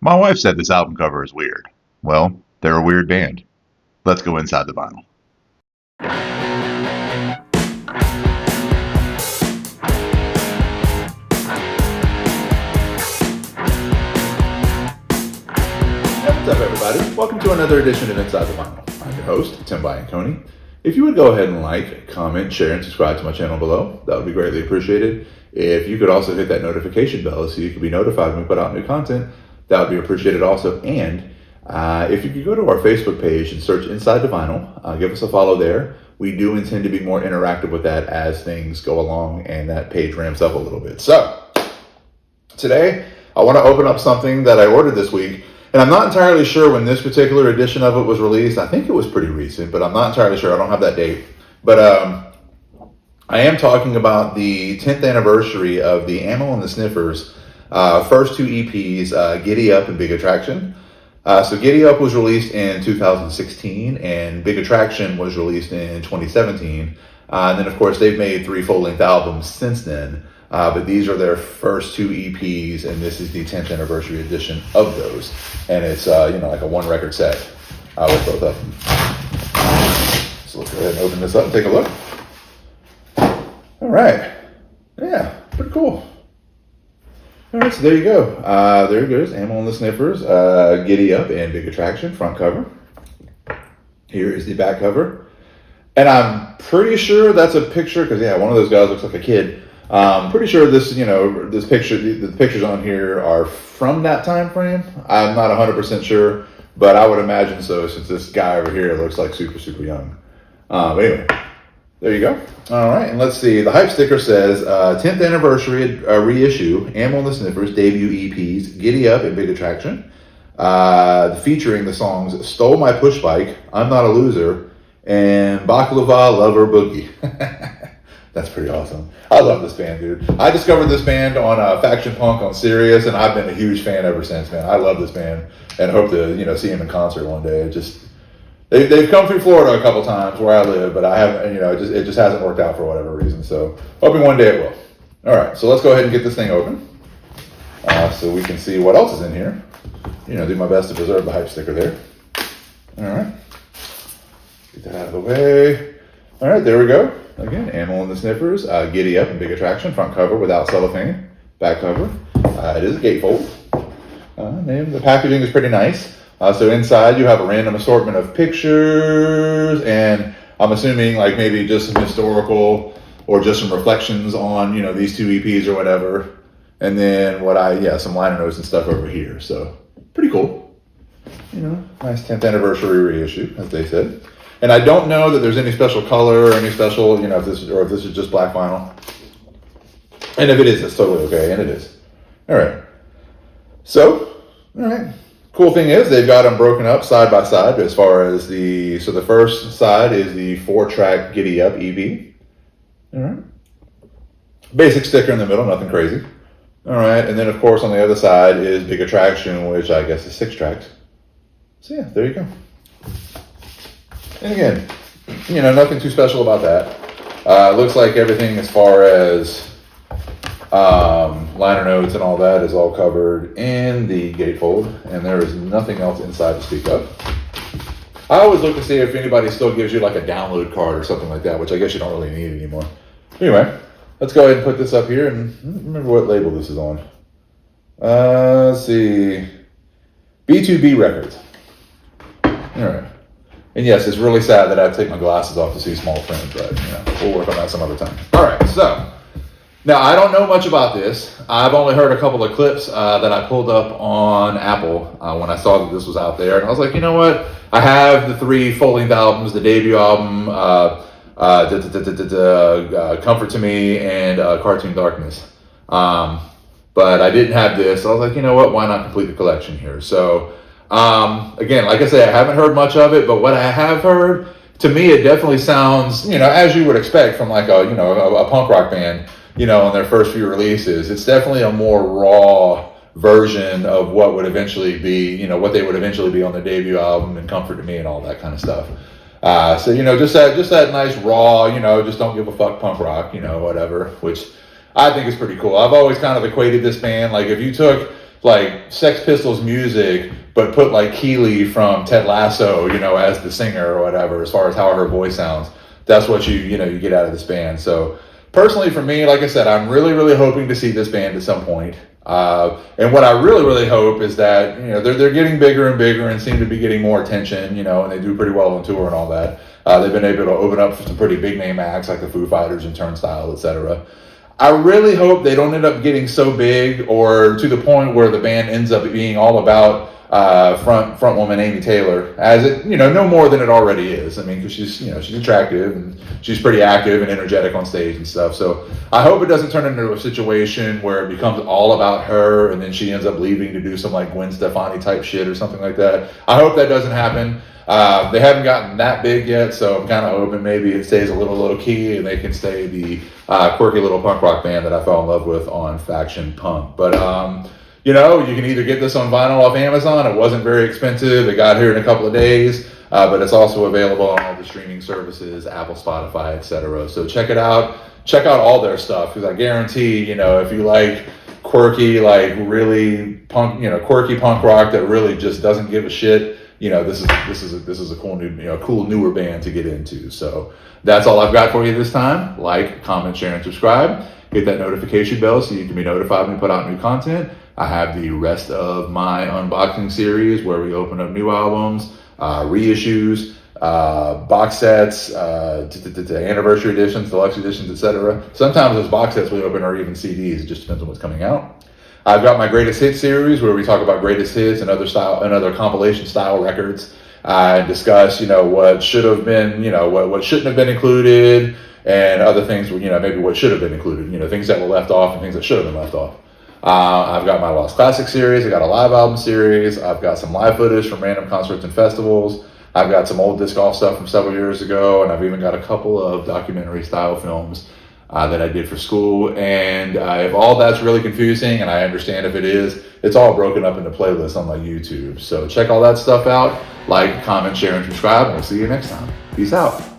My wife said this album cover is weird. Well, they're a weird band. Let's go inside the vinyl. What's up, everybody? Welcome to another edition of Inside the Vinyl. I'm your host, Tim Bianconi. If you would go ahead and like, comment, share, and subscribe to my channel below, that would be greatly appreciated. If you could also hit that notification bell so you can be notified when we put out new content, that would be appreciated also. And if you could go to our Facebook page and search Inside the Vinyl, give us a follow there. We do intend to be more interactive with that as things go along and that page ramps up a little bit. So, today I want to open up something that I ordered this week. And I'm not entirely sure when this particular edition of it was released. I think it was pretty recent, but I'm not entirely sure. I don't have that date. But I am talking about the 10th anniversary of the Amyl The Sniffers' first two EPs, Giddy Up and Big Attraction. So Giddy Up was released in 2016, and Big Attraction was released in 2017. And then, of course, they've made 3 full-length albums since then. But these are their first 2 EPs, and this is the 10th anniversary edition of those. And it's, like a 1-record set with both of them. So let's go ahead and open this up and take a look. All right. Yeah, pretty cool. All right, so there you go. There it goes, Amyl The Sniffers, Giddy Up and Big Attraction, front cover. Here is the back cover. And I'm pretty sure that's a picture, because, one of those guys looks like a kid. Pretty sure this, this picture, the pictures on here are from that time frame. I'm not 100% sure, but I would imagine so, since this guy over here looks like super, super young. But anyway, there you go. All right, and let's see. The hype sticker says, 10th anniversary reissue, Amyl The Sniffers debut EPs, Giddy Up and Big Attraction, featuring the songs Stole My Push Bike, I'm Not a Loser, and Baklava Lover Boogie. That's pretty awesome. I love this band, dude. I discovered this band on Faction Punk on Sirius, and I've been a huge fan ever since, man. I love this band, and hope to, see them in concert one day. They've come through Florida a couple times where I live, but I haven't, it just hasn't worked out for whatever reason. So hoping one day it will. All right, so let's go ahead and get this thing open, so we can see what else is in here. Do my best to preserve the hype sticker there. All right, get that out of the way. All right, there we go. Again, Amyl The Sniffers, Giddy Up and Big Attraction, front cover without cellophane, back cover. It is a gatefold. The packaging is pretty nice. So inside you have a random assortment of pictures, and I'm assuming like maybe just some historical or just some reflections on, these 2 EPs or whatever. And then some liner notes and stuff over here. So pretty cool. Nice 10th anniversary reissue, as they said. And I don't know that there's any special color or any special, if this is just black vinyl. And if it is, it's totally okay, and it is. All right. So, all right. Cool thing is they've got them broken up side by side as far as the first side is the 4-track Giddy Up EP. All right. Basic sticker in the middle, nothing crazy. All right. And then, of course, on the other side is Big Attraction, which I guess is 6 tracks. So, yeah, there you go. And again, nothing too special about that. Looks like everything as far as liner notes and all that is all covered in the gatefold, and there is nothing else inside to speak of. I always look to see if anybody still gives you like a download card or something like that, which I guess you don't really need anymore. Anyway, let's go ahead and put this up here, and remember what label this is on. Let's see. B2B Records. All right. And yes, it's really sad that I have to take my glasses off to see small print, but we'll work on that some other time. All right, so now I don't know much about this. I've only heard a couple of clips that I pulled up on Apple when I saw that this was out there, and I was like, you know what? I have the 3 full-length albums, the debut album, Comfort to Me, and Cartoon Darkness. But I didn't have this, so I was like, you know what? Why not complete the collection here? So. Again, like I say, I haven't heard much of it, but what I have heard, to me, it definitely sounds, as you would expect from like a punk rock band, on their first few releases. It's definitely a more raw version of what would eventually be, what they would eventually be on their debut album and Comfort to Me and all that kind of stuff. So, just that nice raw, just don't give a fuck punk rock, whatever, which I think is pretty cool. I've always kind of equated this band, like if you took like Sex Pistols music, but put like Keely from Ted Lasso, as the singer or whatever, as far as how her voice sounds. That's what you get out of this band. So personally for me, like I said, I'm really, really hoping to see this band at some point. And what I really, really hope is that, they're getting bigger and bigger and seem to be getting more attention, and they do pretty well on tour and all that. They've been able to open up for some pretty big name acts like the Foo Fighters and Turnstile, etc. I really hope they don't end up getting so big or to the point where the band ends up being all about front woman Amy Taylor, as it no more than it already is. I mean, because she's attractive and she's pretty active and energetic on stage and stuff. So I hope it doesn't turn into a situation where it becomes all about her and then she ends up leaving to do some like Gwen Stefani type shit or something like that. I hope that doesn't happen. They haven't gotten that big yet, so I'm kind of hoping maybe it stays a little low key and they can stay the quirky little punk rock band that I fell in love with on Faction Punk. But you can either get this on vinyl off Amazon. It wasn't very expensive. It got here in a couple of days, but it's also available on all the streaming services, Apple, Spotify, etc. So check it out. Check out all their stuff, because I guarantee, if you like quirky, like really punk, quirky punk rock that really just doesn't give a shit, this is a cool new, cool newer band to get into. So that's all I've got for you this time. Like, comment, share, and subscribe. Hit that notification bell so you can be notified when we put out new content. I have the rest of my unboxing series where we open up new albums, reissues, box sets, anniversary editions, deluxe editions, etc. Sometimes those box sets we open are even CDs. It just depends on what's coming out. I've got my greatest hits series where we talk about greatest hits and other compilation style records, and discuss what should have been, what shouldn't have been included, and other things, maybe what should have been included, things that were left off and things that should have been left off. I've got my Lost Classic series. I got a live album series. I've got some live footage from random concerts and festivals. I've got some old disc golf stuff from several years ago, and I've even got a couple of documentary style films that I did for school. And if all that's really confusing, and I understand if it is, it's all broken up into playlists on my YouTube. So check all that stuff out. Like, comment, share, and subscribe, and we'll see you next time. Peace out.